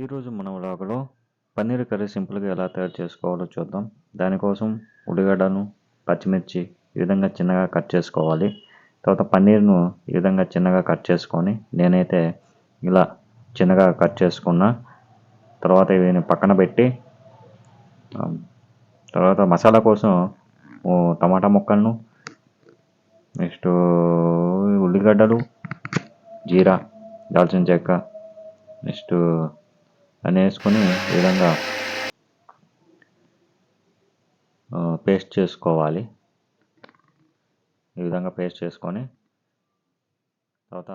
ఈరోజు మన వ్లాగ్లో పన్నీర్ కర్రీ సింపుల్గా ఎలా తయారు చేసుకోవాలో చూద్దాం. దానికోసం ఉల్లిగడ్డను, పచ్చిమిర్చి ఈ విధంగా చిన్నగా కట్ చేసుకోవాలి. తర్వాత పన్నీర్ను ఈ విధంగా చిన్నగా కట్ చేసుకొని నేనైతే ఇలా చిన్నగా కట్ చేసుకున్న తర్వాత ఇవి పక్కన పెట్టి తర్వాత మసాలా కోసం టమాటా ముక్కలను, నెక్స్ట్ ఉల్లిగడ్డలు, జీరా, దాల్చిన చెక్క, నెక్స్ట్ అని వేసుకొని ఈ విధంగా పేస్ట్ చేసుకోవాలి. ఈ విధంగా పేస్ట్ చేసుకొని తర్వాత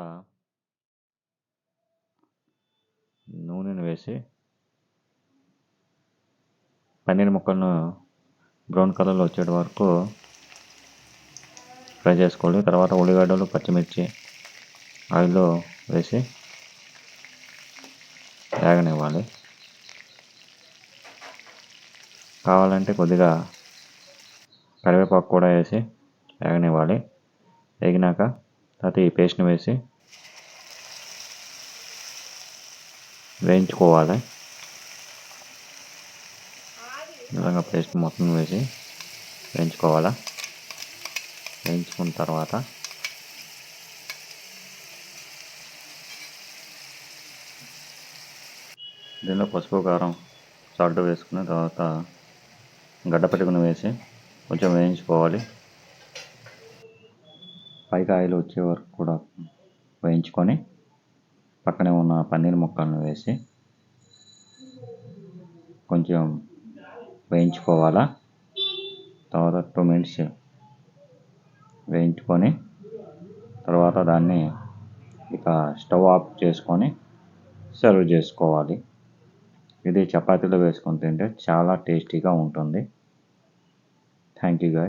నూనెను వేసి పన్నీర్ ముక్కలను బ్రౌన్ కలర్లో వచ్చేటి వరకు ఫ్రై చేసుకోవాలి. తర్వాత ఉల్లిగడ్డలు, పచ్చిమిర్చి ఆయిల్లో వేసి వేగనివ్వాలి. కావాలంటే కొద్దిగా కరివేపాకు కూడా వేసి వేగనివ్వాలి. వేగినాక తర్వాత ఈ పేస్ట్ని వేసి వేయించుకోవాలి. ఈ విధంగా పేస్ట్ మొత్తం వేసి వేయించుకోవాలి. వేయించుకున్న తర్వాత దీనిలో పసుపు, కారం, సాల్ట్ వేసుకున్న తర్వాత గడ్డపెట్టుకుని వేసి కొంచెం వేయించుకోవాలి. పైకి ఆయిల్ వచ్చే వరకు కూడా వేయించుకొని పక్కనే ఉన్న పన్నీర్ ముక్కలను వేసి కొంచెం వేయించుకోవాలా. తర్వాత 2 minutes వేయించుకొని తర్వాత దాన్ని ఇక స్టవ్ ఆఫ్ చేసుకొని సర్వ్ చేసుకోవాలి. ఇది చపాతీలో వేసుకొని తింటే చాలా టేస్టీగా ఉంటుంది. Thank you guys.